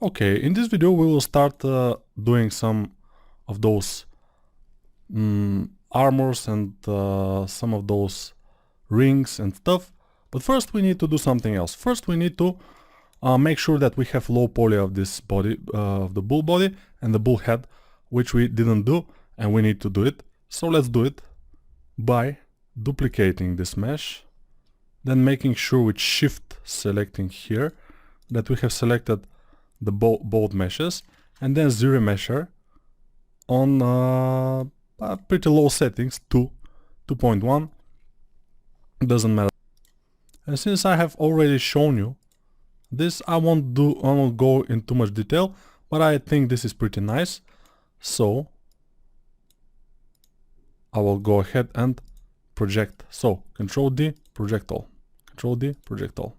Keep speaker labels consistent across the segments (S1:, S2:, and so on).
S1: Okay, in this video we will start doing some of those armors and some of those rings and stuff. But first we need to do something else. First we need to make sure that we have low poly of this body, of the bull body and the bull head, which we didn't do, and we need to do it. So let's do it by duplicating this mesh, then making sure with shift selecting here that we have selected the both meshes, and then zero mesher on pretty low settings, 2.1, doesn't matter. And since I have already shown you this, I won't go in too much detail, but I think this is pretty nice. So I will go ahead and project. So Control D, project all. Control D, project all.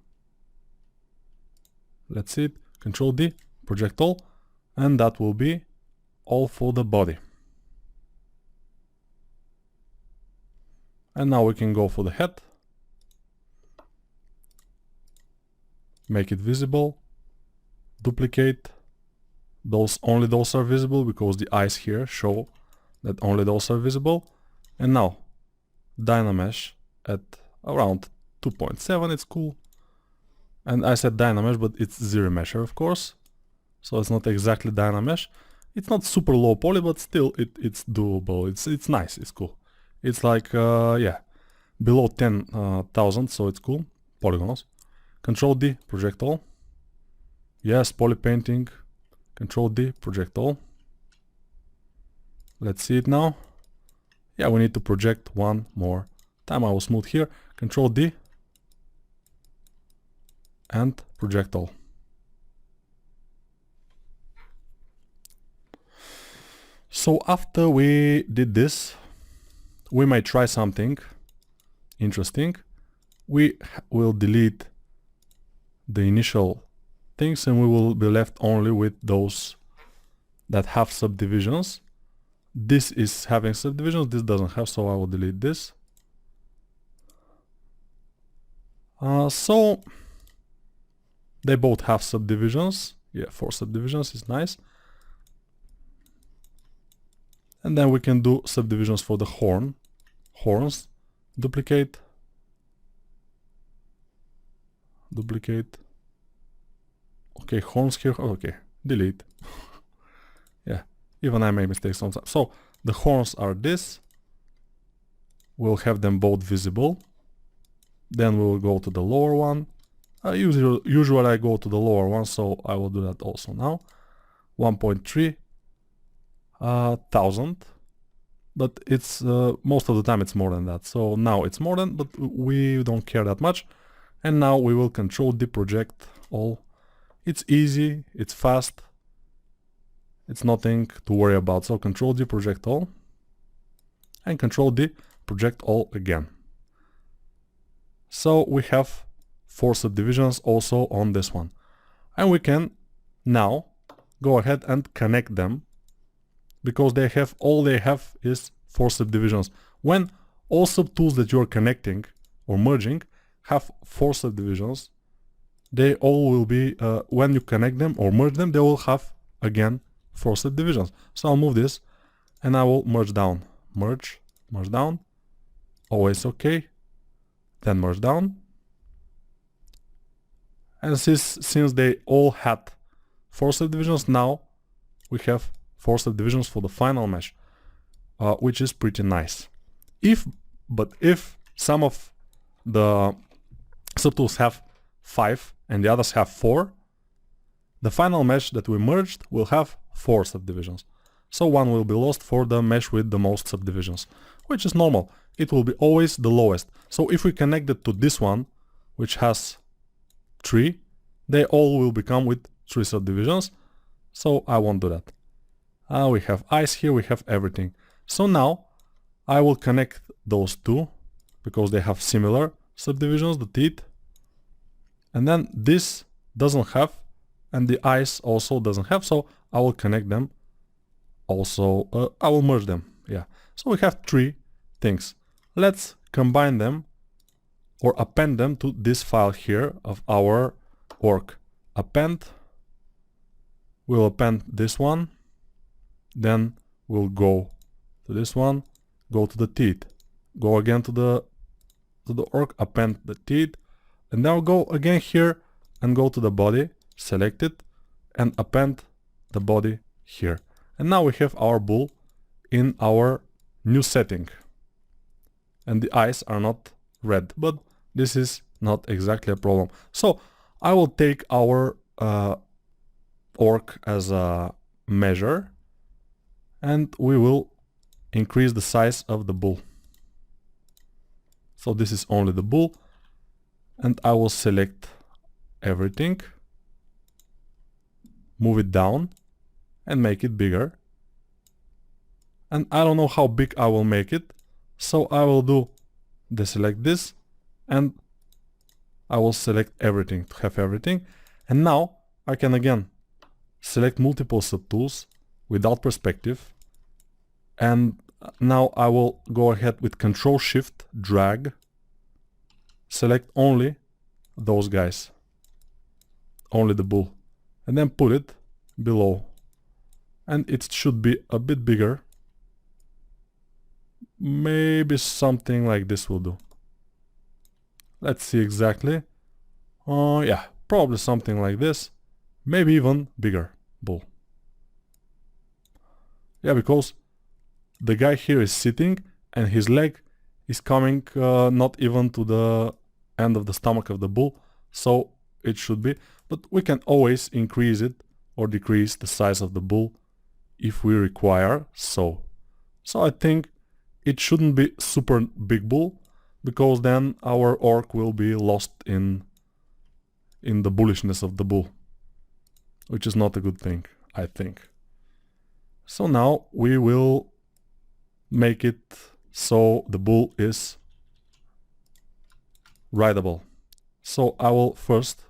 S1: Let's see it. Control D, project all, and that will be all for the body. And now we can go for the head. Make it visible. Duplicate. Only those are visible because the eyes here show that only those are visible. And now Dynamesh at around 2.7, it's cool. And I said Dynamesh, but it's zero mesher, of course. So it's not exactly Dynamesh. It's not super low poly, but still it's doable. It's nice, it's cool. It's like, yeah, below 10,000, so it's cool. Polygons. Control D, project all. Yes, poly painting. Control D, project all. Let's see it now. Yeah, we need to project one more time. I will smooth here. Control D. And project all. So after we did this, we might try something interesting. We will delete the initial things and we will be left only with those that have subdivisions. This is having subdivisions, this doesn't have, so I will delete this. So they both have subdivisions. Yeah, 4 subdivisions is nice. And then we can do subdivisions for the horns. Duplicate. Okay, horns here. Okay, delete. Yeah, even I make mistakes sometimes. So the horns are this. We'll have them both visible. Then we will go to the lower one. Usually I go to the lower one, so I will do that also now. 1.3 thousand, but it's most of the time it's more than that. So now it's more than, but we don't care that much. And now we will Control D, project all. It's easy, it's fast, it's nothing to worry about. So Control D, project all, and Control D, project all again. So we have 4 subdivisions also on this one, and we can now go ahead and connect them because they have, all they have is 4 subdivisions. When all subtools that you're connecting or merging have 4 subdivisions, they all will be, when you connect them or merge them, they will have again 4 subdivisions. So I'll move this and I will merge down. Merge down, always okay, then merge down. And since they all had 4 subdivisions, now we have 4 subdivisions for the final mesh, which is pretty nice. But if some of the subtools have 5 and the others have 4, the final mesh that we merged will have 4 subdivisions. So one will be lost for the mesh with the most subdivisions, which is normal. It will be always the lowest. So if we connect it to this one, which has 3, they all will become with 3 subdivisions. So I won't do that. We have eyes here, we have everything. So now I will connect those two because they have similar subdivisions, the teeth. And then this doesn't have, and the eyes also doesn't have, so I will connect them. Also, I will merge them. Yeah. So we have 3 things. Let's combine them or append them to this file here of our work. Append we'll append this one, then we'll go to this one, go to the teeth, go again to the orc, append the teeth, and now go again here and go to the body, select it, and append the body here. And now we have our bull in our new setting. And the eyes are not red, but this is not exactly a problem. So I will take our orc as a measure, and we will increase the size of the bull. So this is only the bull, and I will select everything, move it down and make it bigger. And I don't know how big I will make it, so I will do deselect this, and I will select everything to have everything. And now I can again select multiple subtools without perspective, and now I will go ahead with Control Shift drag, select only those guys, only the bull, and then put it below, and it should be a bit bigger. Maybe something like this will do. Let's see exactly. Yeah, probably something like this. Maybe even bigger bull. Yeah, because the guy here is sitting and his leg is coming not even to the end of the stomach of the bull, so it should be. But we can always increase it or decrease the size of the bull if we require so. So I think it shouldn't be super big bull, because then our orc will be lost in the bullishness of the bull, which is not a good thing, I think. So now we will make it so the bull is rideable. So I will first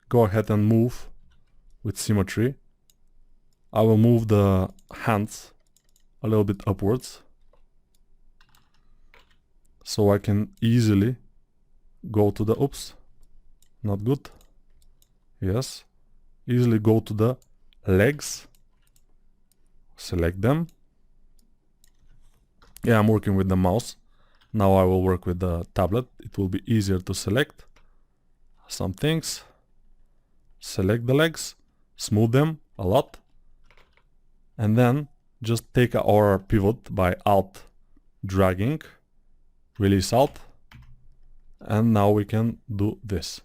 S1: go ahead and move with symmetry. I will move the hands a little bit upwards, so I can easily go to the, oops, not good, yes, easily go to the legs, select them. Yeah, I'm working with the mouse. Now I will work with the tablet. It will be easier to select some things. Select the legs, smooth them a lot, and then just take our pivot by Alt dragging, release Alt, and now we can do this.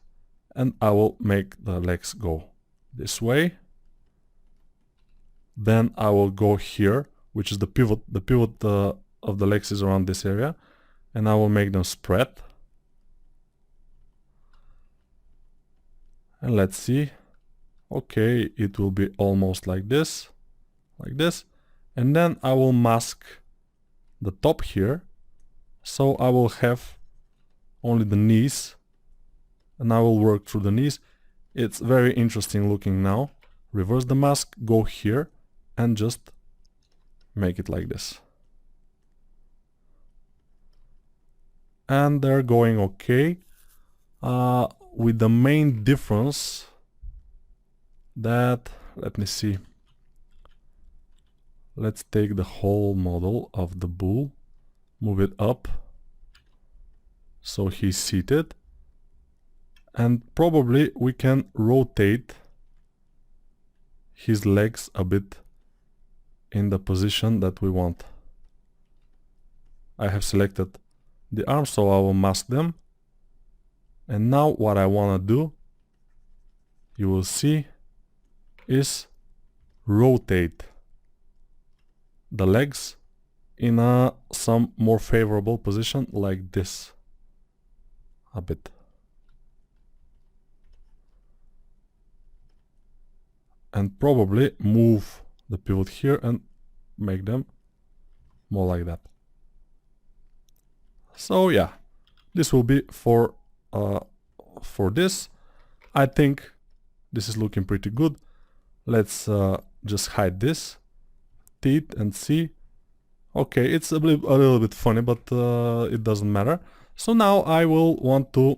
S1: And I will make the legs go this way. Then I will go here, which is the pivot. The pivot of the legs is around this area, and I will make them spread. And let's see. Okay, it will be almost like this, and then I will mask the top here, so I will have only the knees, and I will work through the knees. It's very interesting looking now. Reverse the mask, go here, and just make it like this. And they're going okay, with the main difference that, let me see, let's take the whole model of the bull, move it up so he's seated, and probably we can rotate his legs a bit in the position that we want. I have selected the arms, so I will mask them. And now what I want to do, you will see, is rotate the legs in some more favorable position, like this a bit. And probably move the pivot here and make them more like that. So yeah, this will be for this. I think this is looking pretty good. Let's just hide this, teeth, and see. Okay, it's a little bit funny, but it doesn't matter. So now I will want to,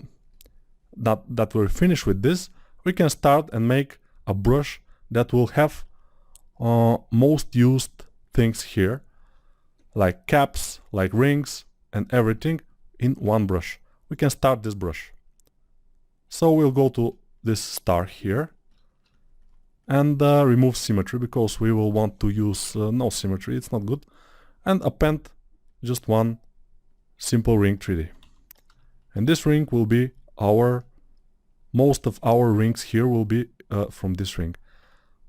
S1: that we're finished with this, we can start and make a brush that will have most used things here, like caps, like rings, and everything in one brush. We can start this brush. So we'll go to this star here and remove symmetry, because we will want to use no symmetry, it's not good, and append just one simple ring 3D. And this ring will be most of our rings here will be from this ring.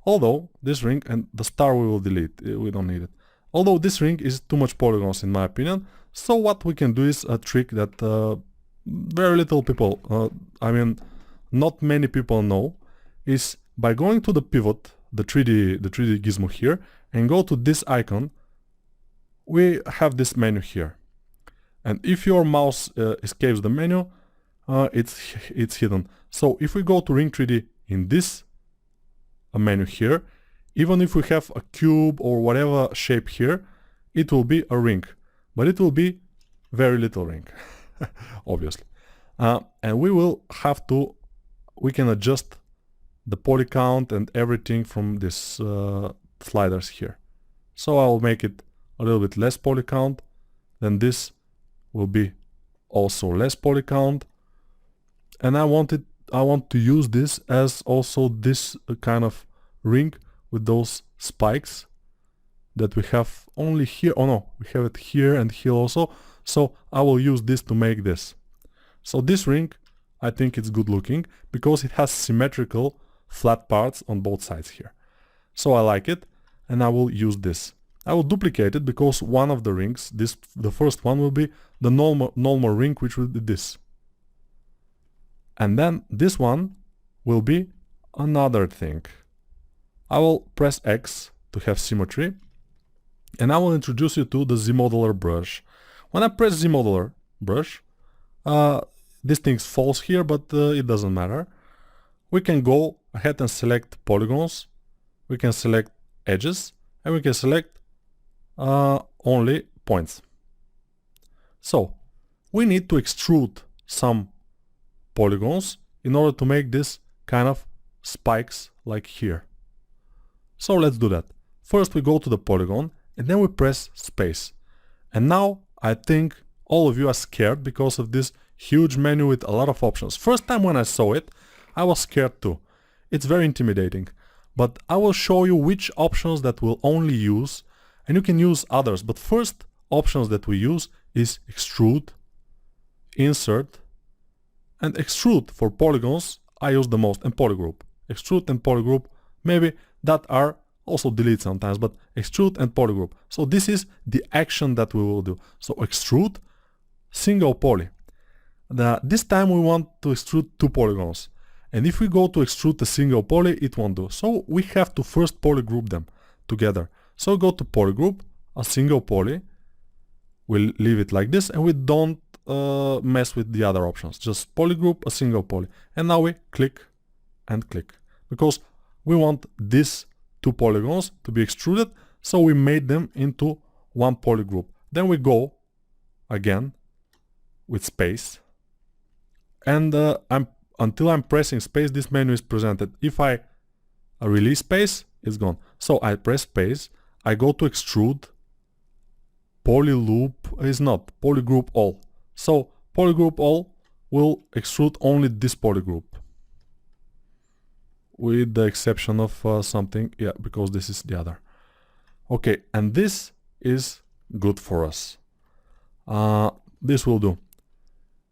S1: Although this ring and the star we will delete, we don't need it. Although this ring is too much polygons in my opinion, so what we can do is a trick that very little people, I mean not many people know, is by going to the pivot, the 3D gizmo here, and go to this icon, we have this menu here. And if your mouse escapes the menu, it's hidden. So if we go to Ring 3D in this menu here, even if we have a cube or whatever shape here, it will be a ring, but it will be very little ring, obviously. And we can adjust the poly count and everything from this sliders here. So I'll make it a little bit less poly count, then this will be also less poly count, and I want to use this as also this kind of ring with those spikes that we have only here. Oh no, we have it here and here also, so I will use this to make this. So this ring, I think it's good looking because it has symmetrical flat parts on both sides here. So I like it, and I will use this. I will duplicate it because one of the rings, the first one will be the normal ring, which will be this. And then this one will be another thing. I will press X to have symmetry, and I will introduce you to the Z-modeler brush. When I press Z-modeler brush, this thing falls here, but it doesn't matter. We can go ahead and select polygons, we can select edges, and we can select only points. So we need to extrude some polygons in order to make this kind of spikes like here. So let's do that. First we go to the polygon and then we press space. And now I think all of you are scared because of this huge menu with a lot of options. First time when I saw it, I was scared too. It's very intimidating. But I will show you which options that we'll only use, and you can use others. But first options that we use is extrude, insert, and extrude for polygons I use the most, and polygroup. Extrude and polygroup, maybe that are also delete sometimes, but extrude and polygroup. So this is the action that we will do. So extrude, single poly. This time we want to extrude two polygons. And if we go to extrude a single poly, it won't do. So we have to first polygroup them together. So go to polygroup, a single poly. We'll leave it like this, and we don't mess with the other options. Just polygroup, a single poly. And now we click and click. Because we want these two polygons to be extruded, so we made them into one polygroup. Then we go again with space. And until I'm pressing space, this menu is presented. If I release space, it's gone. So I press space, I go to extrude, polyloop is not, polygroup all. So polygroup all will extrude only this polygroup. With the exception of something, yeah, because this is the other. Okay, and this is good for us. This will do.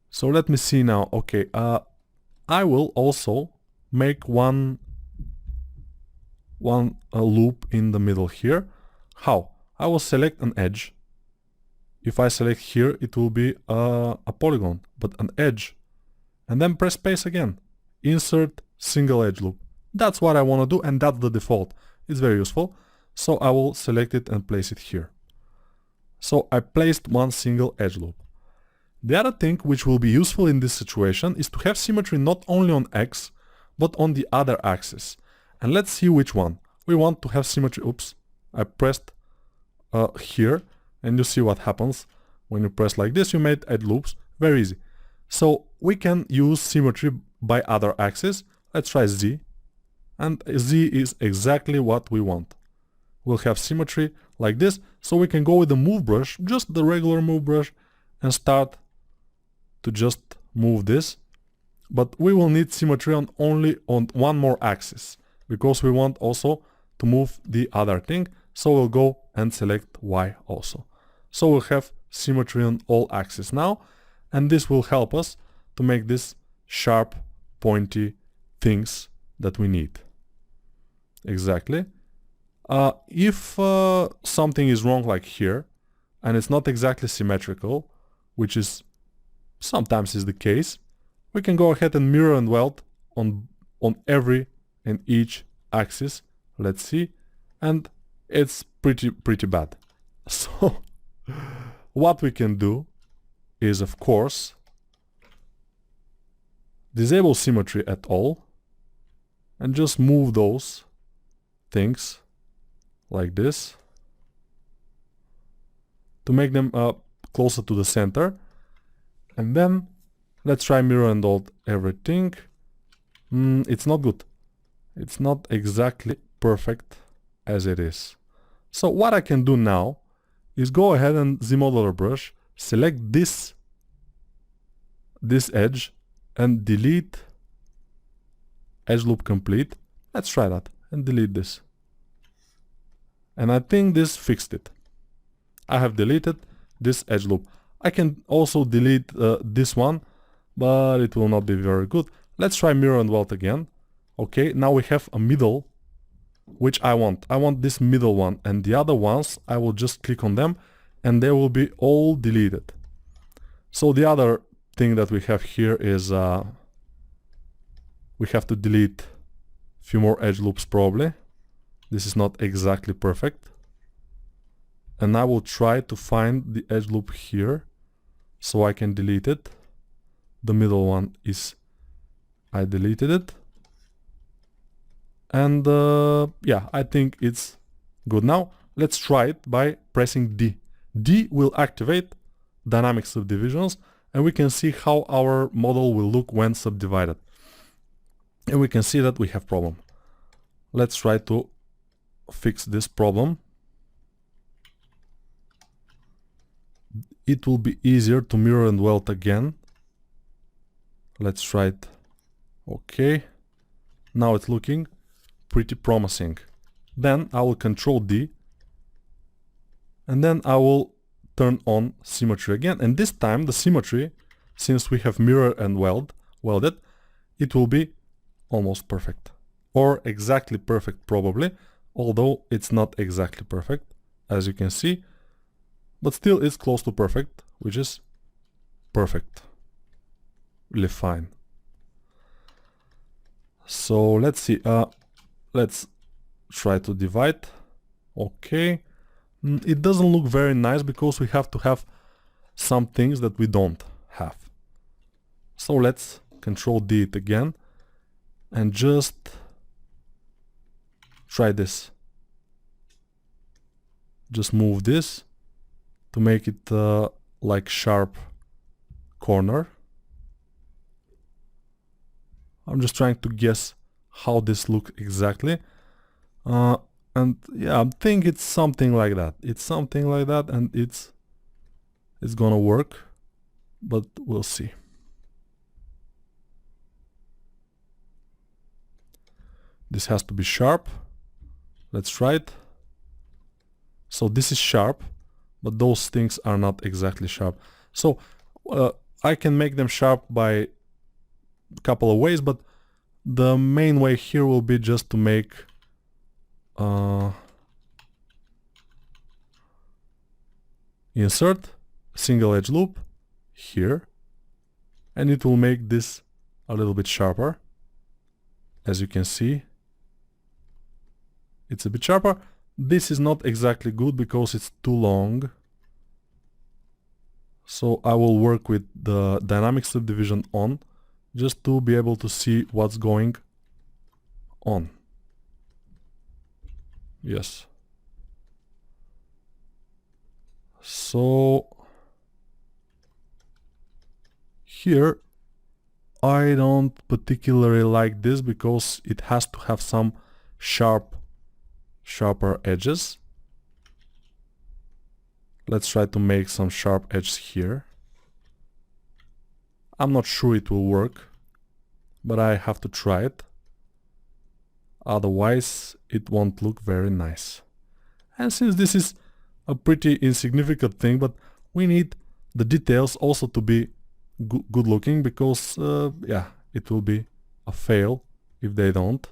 S1: So let me see now. Okay, I will also make one loop in the middle here. How? I will select an edge. If I select here, it will be a polygon, but an edge. And then press space again. Insert single edge loop. That's what I want to do, and that's the default. It's very useful. So I will select it and place it here. So I placed one single edge loop. The other thing which will be useful in this situation is to have symmetry not only on X, but on the other axis. And let's see which one. We want to have symmetry. Oops, I pressed here, and you see what happens. When you press like this, you made edge loops. Very easy. So we can use symmetry by other axis. Let's try Z. and Z is exactly what we want. We'll have symmetry like this, so we can go with the move brush, just the regular move brush, and start to just move this. But we will need symmetry on only on one more axis, because we want also to move the other thing. So we'll go and select Y also. So we'll have symmetry on all axes now, and this will help us to make this sharp, pointy things that we need. Exactly. If something is wrong like here, and it's not exactly symmetrical, which is sometimes is the case, we can go ahead and mirror and weld on every and each axis. Let's see, and it's pretty bad. So what we can do is, of course, disable symmetry at all and just move those things like this to make them closer to the center. And then let's try mirror and weld everything. It's not good. It's not exactly perfect as it is. So what I can do now is go ahead and Z modeler brush, select this edge and delete edge loop complete. Let's try that and delete this. And I think this fixed it. I have deleted this edge loop. I can also delete this one, but it will not be very good. Let's try mirror and weld again. Okay, now we have a middle, which I want. I want this middle one, and the other ones, I will just click on them and they will be all deleted. So the other thing that we have here is we have to delete a few more edge loops probably. This is not exactly perfect. And I will try to find the edge loop here so I can delete it. The middle one is, I deleted it. And yeah, I think it's good now. Let's try it by pressing D. D will activate dynamic subdivisions, and we can see how our model will look when subdivided. And we can see that we have problem. Let's try to fix this problem. It will be easier to mirror and weld again. Let's try it. Okay. Now it's looking pretty promising. Then I will control D. And then I will turn on symmetry again. And this time the symmetry, since we have mirror and welded, it will be almost perfect. Or exactly perfect probably. Although it's not exactly perfect, as you can see. But still it's close to perfect, which is perfect. Really fine. So let's see. Let's try to divide. Okay. It doesn't look very nice because we have to have some things that we don't have. So let's control D it again and just try this. Just move this to make it like sharp corner. I'm just trying to guess how this looks exactly. And yeah, I think it's something like that. It's something like that, and it's gonna work, but we'll see. This has to be sharp. Let's try it. So this is sharp, but those things are not exactly sharp. So I can make them sharp by a couple of ways, but the main way here will be just to make insert single edge loop here, and it will make this a little bit sharper. As you can see, it's a bit sharper. This is not exactly good because it's too long. So I will work with the dynamic subdivision on, just to be able to see what's going on. Yes. So here I don't particularly like this because it has to have some sharper edges. Let's try to make some sharp edges here. I'm not sure it will work, but I have to try it. Otherwise, it won't look very nice. And since this is a pretty insignificant thing, but we need the details also to be good looking, because yeah, it will be a fail if they don't.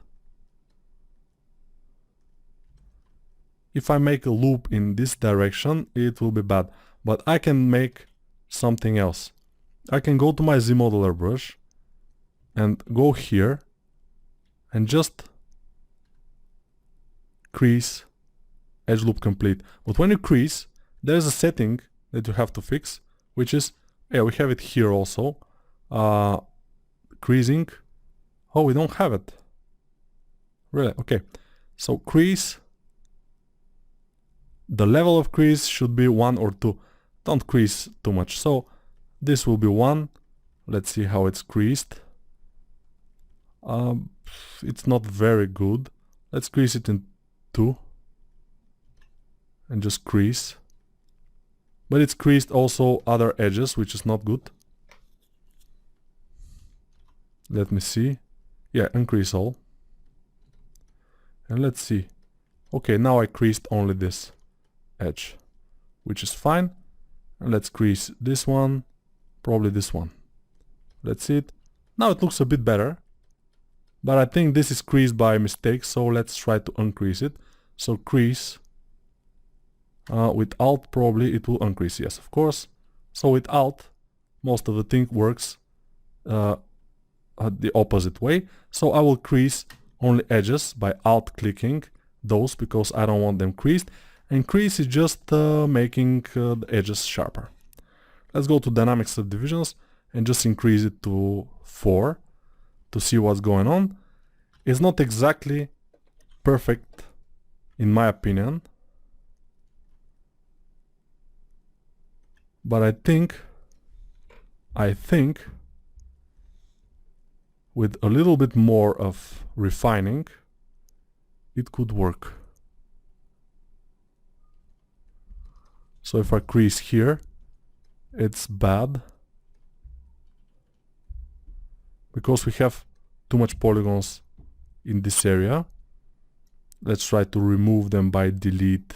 S1: If I make a loop in this direction, it will be bad, but I can make something else. I can go to my Z modeler brush and go here and just crease edge loop complete. But when you crease, there's a setting that you have to fix, which is, yeah, we have it here also, creasing. Oh, we don't have it. Really? Okay. So crease, the level of crease should be 1 or 2. Don't crease too much. So this will be 1. Let's see how it's creased. It's not very good. Let's crease it in 2 and just crease. But it's creased also other edges, which is not good. Let me see. Yeah, uncrease all. And let's see. Okay, now I creased only this edge, which is fine. And let's crease this one, probably this one. Let's see it. Now it looks a bit better, but I think this is creased by mistake, so let's try to uncrease it. So crease, with Alt probably it will uncrease, yes, of course. So with Alt, most of the thing works the opposite way. So I will crease only edges by Alt clicking those, because I don't want them creased. And crease is just making the edges sharper. Let's go to dynamic subdivisions and just increase it to 4 to see what's going on. It's not exactly perfect in my opinion, but I think with a little bit more of refining it could work. So if I crease here, it's bad because we have too much polygons in this area. Let's try to remove them by delete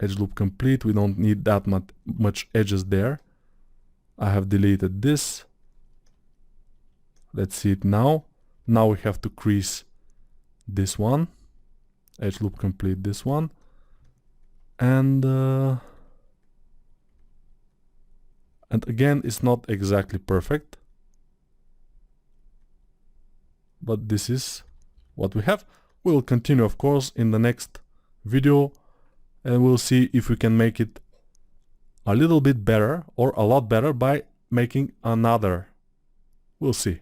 S1: edge loop complete. We don't need that much edges there. I have deleted this. Let's see it now. Now we have to crease this one, edge loop complete this one, and again it's not exactly perfect, but this is what we have. We'll continue of course in the next video, and we'll see if we can make it a little bit better or a lot better by making another. We'll see.